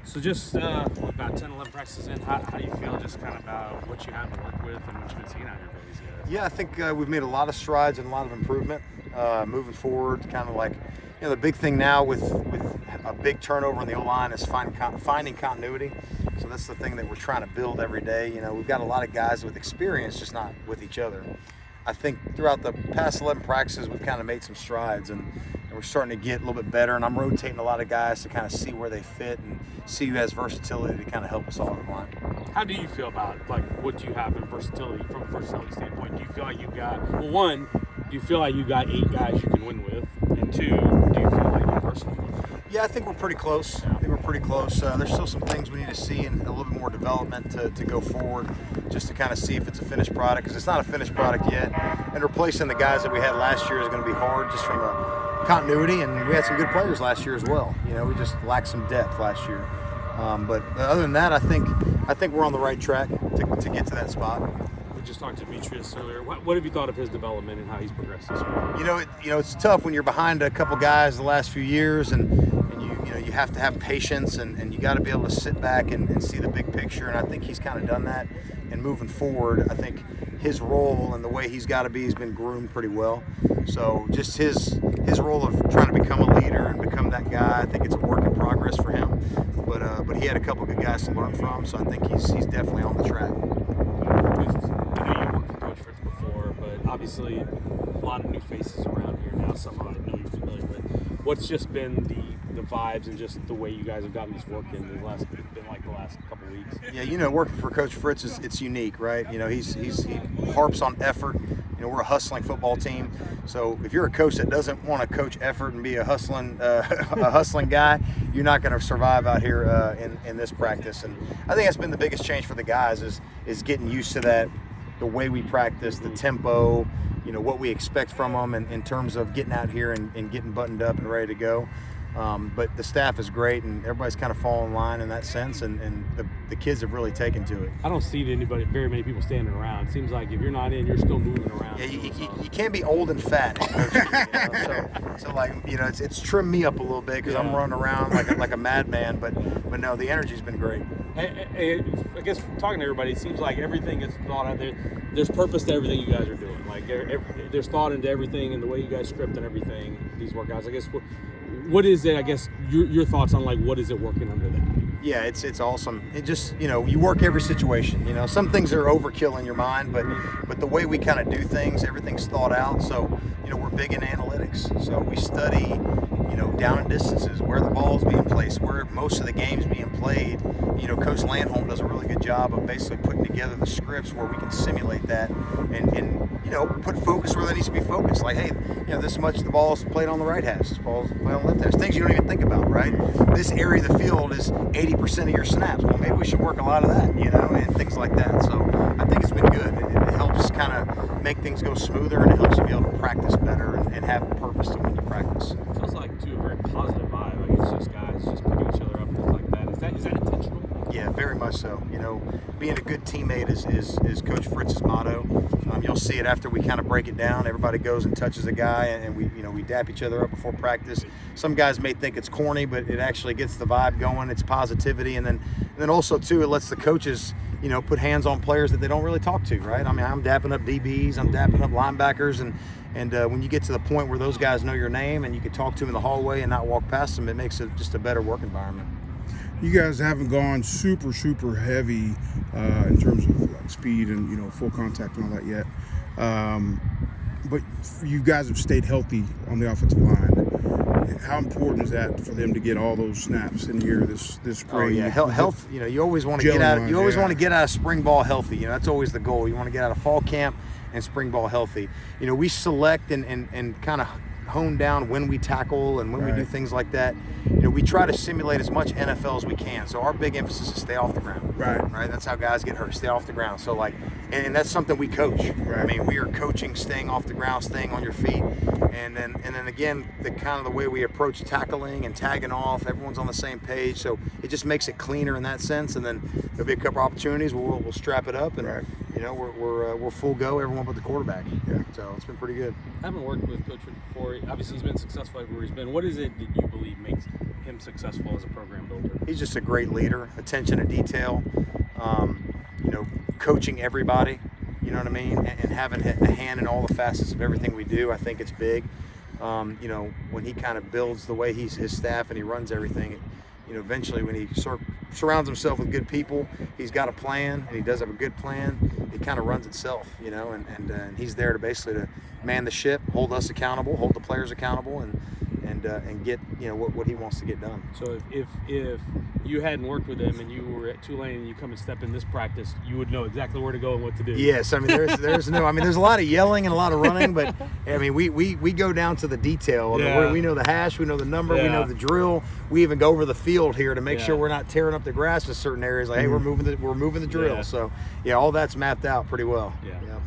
So just about 10, 11 practices in, how do you feel just kind of about what you have to work with and what you've been seeing out here for these guys? Yeah, I think we've made a lot of strides and a lot of improvement moving forward. Kind of like, the big thing now with a big turnover in the O-line is finding continuity. So that's the thing that we're trying to build every day. We've got a lot of guys with experience, just not with each other. I think throughout the past 11 practices, we've kind of made some strides, and we're starting to get a little bit better. And I'm rotating a lot of guys to kind of see where they fit and see who has versatility to kind of help us all in line. How do you feel about what you have in versatility from a versatility standpoint? Do you feel like you've got one? Do you feel like you got 8 guys you can win with? And 2, do you feel like you're versatile? Yeah, I think we're pretty close. There's still some things we need to see and a little bit more development to go forward, just to kind of see if it's a finished product, because it's not a finished product yet. And replacing the guys that we had last year is going to be hard just from a continuity, and we had some good players last year as well. We just lacked some depth last year. But other than that, I think we're on the right track to get to that spot. We just talked to Demetrius earlier. What have you thought of his development and how he's progressed this year? It's tough when you're behind a couple guys the last few years, and you have to have patience, and you got to be able to sit back and see the big picture. And I think he's kind of done that. And moving forward, I think his role and the way he's got to be has been groomed pretty well. So just his role of trying to become a leader and become that guy, I think it's a work in progress for him. But he had a couple good guys to learn from, so I think he's definitely on the track. I know you worked with Coach Fritz before, but obviously a lot of new faces around here now. Some I know you're familiar with. What's just been the vibes and just the way you guys have gotten these work in the last couple of weeks? Yeah, working for Coach Fritz it's unique, right? He harps on effort. We're a hustling football team, so if you're a coach that doesn't want to coach effort and be a hustling guy, you're not going to survive out here in this practice. And I think that's been the biggest change for the guys is getting used to that, the way we practice, the tempo, what we expect from them in terms of getting out here and getting buttoned up and ready to go. But the staff is great, and everybody's kind of falling in line in that sense, and the kids have really taken to it. I don't see very many people standing around. It seems like if you're not in, you're still moving around. Yeah, you can't be old and fat. So it's trimmed me up a little bit because I'm running around like a madman. But no, the energy's been great. I guess talking to everybody, it seems like everything is thought out there. There's purpose to everything you guys are doing. There's thought into everything and the way you guys script and everything. These workouts, I guess. What is it? I guess your thoughts on what is it working under that? Yeah, it's awesome. It just you work every situation. Some things are overkill in your mind, but the way we kind of do things, everything's thought out. So we're big in analytics. So we study down and distances, where the ball's being placed, where most of the game's being played. Coach Landholm does a really good job of basically putting together the scripts where we can simulate that and put focus where there needs to be focused. Like, hey, this much the ball's played on the right hash, this ball's played on the left hash. Things you don't even think about, right? This area of the field is 80% of your snaps. Well, maybe we should work a lot of that, and things like that. So I think it's been good. It helps kind of make things go smoother, and it helps you be able to practice better and have purpose to when you practice. It feels like, too, a very positive vibe. Like, it's just guys just picking each other up and things like that. Is that intentional? Yeah, very much so. Being a good teammate is Coach Fritz's motto. You'll see it after we kind of break it down. Everybody goes and touches a guy, and we dap each other up before practice. Some guys may think it's corny, but it actually gets the vibe going. It's positivity, and then also too, it lets the coaches put hands on players that they don't really talk to, right? I mean, I'm dapping up DBs, I'm dapping up linebackers, and when you get to the point where those guys know your name and you can talk to them in the hallway and not walk past them, it makes it just a better work environment. You guys haven't gone super heavy in terms of speed and full contact and all that yet, but you guys have stayed healthy on the offensive line. How important is that for them to get all those snaps in here this spring? Oh yeah, health. You always want to get out. You always want to get out of spring ball healthy. That's always the goal. You want to get out of fall camp and spring ball healthy. We select and kind of hone down when we tackle and when we do things like that. We try to simulate as much NFL as we can. So our big emphasis is stay off the ground. Right. That's how guys get hurt. Stay off the ground. So and that's something we coach. Right. I mean, we are coaching staying off the ground, staying on your feet, and then again the way we approach tackling and tagging off. Everyone's on the same page. So it just makes it cleaner in that sense. And then there'll be a couple opportunities where we'll strap it up and we're full go. Everyone but the quarterback. Yeah. So it's been pretty good. I haven't worked with Coach Fritz before. Obviously, he's been successful everywhere he's been. What is it that you believe makes him successful as a program builder? He's just a great leader, attention to detail, coaching everybody, you know what I mean, and having a hand in all the facets of everything we do. I think it's big. When he kind of builds the way his staff and he runs everything, eventually when he surrounds himself with good people, he's got a plan and he does have a good plan. It kind of runs itself, and he's there to basically to man the ship, hold us accountable, hold the players accountable, and get what he wants to get done. So if you hadn't worked with him and you were at Tulane and you come and step in this practice, you would know exactly where to go and what to do. Yes, I mean there's a lot of yelling and a lot of running, but I mean we go down to the detail. Yeah. We know the hash, we know the number, we Yeah. know the drill. We even go over the field here to make sure we're not tearing up the grass in certain areas. Like, hey, we're moving the drill. Yeah. So all that's mapped out pretty well. Yeah. Yeah.